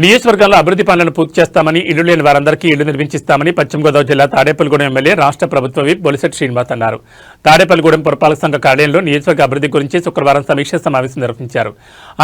నియోజకవర్గాల్లో అభివృద్ధి పనులను పూర్తి చేస్తామని ఇల్లు లేని వారందరికీ ఇల్లు నిర్మించిస్తామని పశ్చిమ గోదావరి జిల్లా తాడేపల్లిగూడెం ఎమ్మెల్యే రాష్ట్ర ప్రభుత్వ విప్ బొలిశెట్టి శ్రీనివాస్ అన్నారు. తాడేపల్లిగూడెం పురపాలక సంఘ కార్యాలయంలో నియోజకవర్గ అభివృద్ధి గురించి శుక్రవారం సమీక్ష సమావేశం నిర్వహించారు.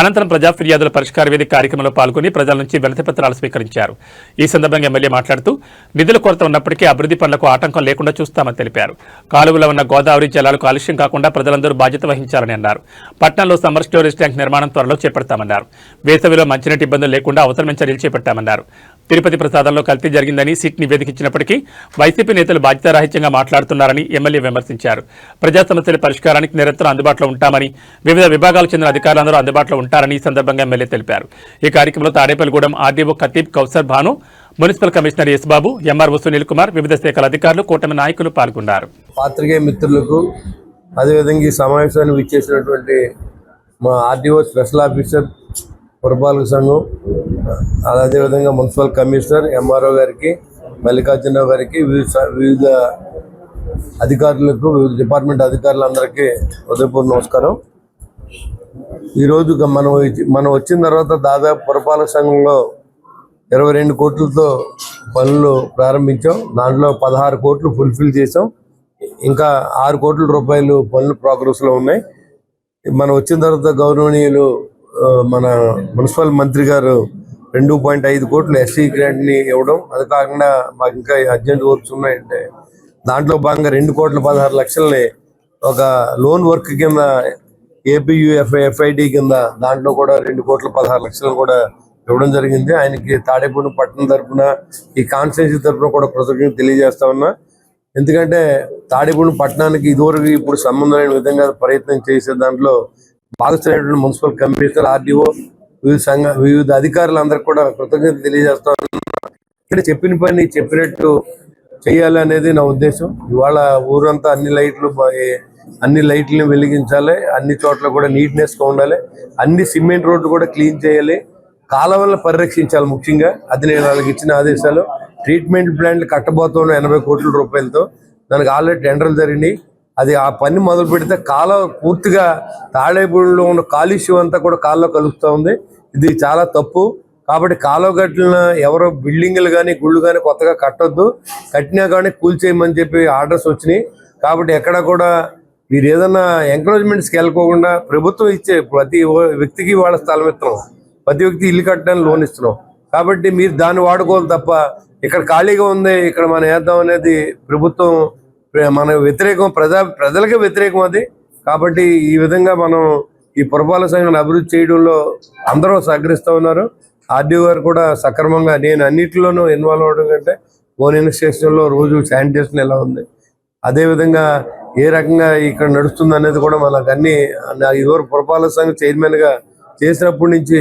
అనంతరం ప్రజా ఫిర్యాదుల పరిష్కార వేదిక కార్యక్రమంలో పాల్గొని ప్రజల నుంచి వినతి పత్రాలు స్వీకరించారు. ఈ సందర్భంగా ఎమ్మెల్యే మాట్లాడుతూ నిధుల కొరత ఉన్నప్పటికీ అభివృద్ధి పనులకు ఆటంకం లేకుండా చూస్తామని తెలిపారు. కాలువలో ఉన్న గోదావరి జలాలు కాలుష్యం కాకుండా ప్రజలందరూ బాధ్యత వహించాలని అన్నారు. పట్టణంలో సమ్మర్ స్టోరేజ్ ట్యాంక్ నిర్మాణం త్వరలో చేపడతామన్నారు. వేసవిలో మంచినీటి ఇబ్బందులు లేకుండా అవసరమైన చర్యలు చేపట్టామన్నారు. తిరుపతి ప్రసాదంలో కల్తీ జరిగిందని సిట్ నివేదిక ఇచ్చినప్పటికీ వైసీపీ నేతలు బాధ్యతారాహిత్యంగా మాట్లాడుతున్నారని ఎమ్మెల్యే విమర్శించారు. ప్రజా సమస్యల పరిష్కారానికి నిరంతరం అందుబాటులో ఉంటామని, వివిధ విభాగాలకు చెందిన అధికారులందరూ అందుబాటులో ఉంటారని ఈ సందర్భంగా ఎమ్మెల్యే తెలిపారు. ఈ కార్యక్రమంలో Tadepalligudem RDO Khatib Kausar Bhanu, municipal commissioner S Babu, MRO Sunil Kumar, వివిధ శాఖల అధికారులు, కూటమి నాయకులు పాల్గొన్నారు. పాత్రికేయ మిత్రులకు అదేవిధంగా ఈ సమావేశాన్ని విచ్చేసినటువంటి మా ఆర్డీఓ స్పెషల్ ఆఫీసర్ పురపాలక సంఘం, అదేవిధంగా మున్సిపల్ కమిషనర్ ఎంఆర్ఓ గారికి, మల్లికార్జునరావు గారికి, వివిధ అధికారులకు, వివిధ డిపార్ట్మెంట్ అధికారులందరికీ హృదయపూర్వక నమస్కారం. ఈరోజు మనం వచ్చిన తర్వాత దాదాపు పురపాలక సంఘంలో 22 కోట్లతో పనులు ప్రారంభించాం. దాంట్లో 16 కోట్లు ఫుల్ఫిల్ చేసాం. ఇంకా 6 కోట్ల రూపాయలు పనులు ప్రోగ్రెస్లో ఉన్నాయి. మనం వచ్చిన తర్వాత గౌరవనీయులు మన మున్సిపల్ మంత్రి గారు 2.5 కోట్లు ఎస్సీ గ్రాంట్ని ఇవ్వడం, అది కాకుండా మాకు ఇంకా అర్జెంట్ వర్క్స్ ఉన్నాయంటే దాంట్లో భాగంగా 2,16,00,000ని ఒక లోన్ వర్క్ కింద ఏపీయూఎఫ్ఐడి కింద దాంట్లో కూడా 2,16,00,000 కూడా ఇవ్వడం జరిగింది. ఆయనకి తాడేపల్లి పట్టణం తరఫున, ఈ కాన్స్టిట్యున్సీ తరఫున కూడా కృతజ్ఞతలు తెలియజేస్తా ఉన్నా. ఎందుకంటే తాడేపల్లి పట్టణానికి ఇదివరకు ఇప్పుడు సంబంధం లేని విధంగా ప్రయత్నం చేసే దాంట్లో భాగస్వామ్యమైనటువంటి మున్సిపల్ కమిషనర్, ఆర్డీఓ, వివిధ అధికారులందరికీ కూడా కృతజ్ఞతలు తెలియజేస్తా ఉన్నా. ఇక్కడ చెప్పిన పని చెప్పినట్టు చేయాలి అనేది నా ఉద్దేశం. ఇవాళ ఊరంతా అన్ని లైట్లను వెలిగించాలి, అన్ని చోట్ల కూడా నీట్నెస్గా ఉండాలి, అన్ని సిమెంట్ రోడ్లు కూడా క్లీన్ చేయాలి, కాలువలను పరిరక్షించాలి. ముఖ్యంగా అది నేను వాళ్ళకి ఇచ్చిన ఆదేశాలు. ట్రీట్మెంట్ ప్లాంట్లు కట్టబోతున్న 80 కోట్ల రూపాయలతో దానికి ఆల్రెడీ టెండర్లు జరిగినాయి. అది ఆ పని మొదలు పెడితే కాలువ పూర్తిగా తాడేపూడిలో ఉన్న కాలుష్యం అంతా కూడా కాలువలో కలుస్తూ ఉంది. ఇది చాలా తప్పు. కాబట్టి కాలువ గట్టిన ఎవరో బిల్డింగ్లు కానీ గుళ్ళు కానీ కొత్తగా కట్టొద్దు, కట్టినా కానీ కూల్చేయమని చెప్పి ఆర్డర్స్ వచ్చినాయి. కాబట్టి ఎక్కడ కూడా మీరు ఏదన్నా ఎంకరేజ్మెంట్స్కి వెళ్ళకోకుండా ప్రభుత్వం ఇచ్చే ప్రతి వ్యక్తికి వాళ్ళ స్థలం ఇస్తున్నాం, ప్రతి వ్యక్తి ఇల్లు కట్టడానికి లోన్ ఇస్తున్నాం. కాబట్టి మీరు దాన్ని వాడుకోవాలి తప్ప ఇక్కడ ఖాళీగా ఉంది ఇక్కడ మనం వేద్దాం అనేది ప్రభుత్వం మన వ్యతిరేకం, ప్రజలకే వ్యతిరేకం అది. కాబట్టి ఈ విధంగా మనం ఈ పురపాలక సంఘాన్ని అభివృద్ధి చేయడంలో అందరూ సహకరిస్తూ ఉన్నారు. ఆర్డీఓ గారు కూడా సక్రమంగా, నేను అన్నింటిలోనూ ఇన్వాల్వ్ అవడం కంటే ఓన్ ఇన్వెస్టిగేషన్లో రోజు శానిటేషన్ ఎలా ఉంది, అదేవిధంగా ఏ రకంగా ఇక్కడ నడుస్తుంది అనేది కూడా మనకు అన్ని ఇదివరకు పురపాలక సంఘం చైర్మన్గా చేసినప్పటి నుంచి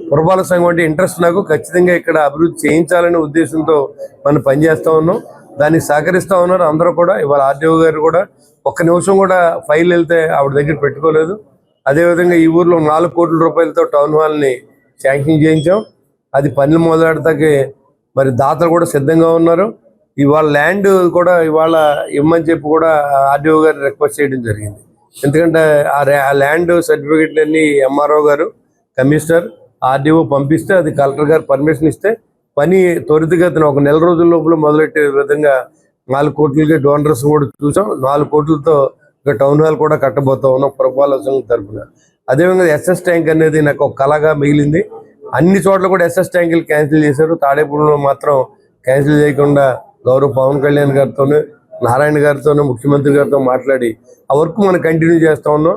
పురపాలక సంఘం అంటే ఇంట్రెస్ట్ నాకు. ఖచ్చితంగా ఇక్కడ అభివృద్ధి చేయించాలనే ఉద్దేశంతో మనం పనిచేస్తూ ఉన్నాం. దానికి సహకరిస్తూ ఉన్నారు అందరూ కూడా. ఇవాళ ఆర్డీఓ గారు కూడా ఒక్క నిమిషం కూడా ఫైల్ వెళ్తే ఆవిడ దగ్గర పెట్టుకోలేదు. అదేవిధంగా ఈ ఊర్లో 4 కోట్ల రూపాయలతో టౌన్ హాల్ని శాంక్షన్ చేయించాం. అది పనులు మొదలెడతాకి మరి దాతలు కూడా సిద్ధంగా ఉన్నారు. ఇవాళ ల్యాండ్ కూడా ఇవాళ ఇవ్వమని చెప్పి కూడా ఆర్డీఓ గారు రిక్వెస్ట్ చేయడం జరిగింది. ఎందుకంటే ఆ ల్యాండ్ సర్టిఫికెట్లన్నీ ఎంఆర్ఓ గారు, కమిషనర్, ఆర్డీఓ పంపిస్తే అది కలెక్టర్ గారు పర్మిషన్ ఇస్తే పని త్వరితగతిన ఒక నెల రోజుల లోపల మొదలెట్టే విధంగా 4 కోట్లకి డోనర్స్ కూడా చూసాం. 4 కోట్లతో ఇక టౌన్ హాల్ కూడా కట్టబోతా ఉన్నాం పురపాలక సంఘం తరఫున. అదేవిధంగా ఎస్ఎస్ ట్యాంక్ అనేది నాకు ఒక కళగా మిగిలింది. అన్ని చోట్ల కూడా ఎస్ఎస్ ట్యాంకులు క్యాన్సిల్ చేశారు. తాడేపూడిలో మాత్రం క్యాన్సిల్ చేయకుండా గౌరవ పవన్ కళ్యాణ్ గారితోనే, నారాయణ గారితోనే, ముఖ్యమంత్రి గారితో మాట్లాడి ఆ వర్క్ మనం కంటిన్యూ చేస్తూ ఉన్నాం.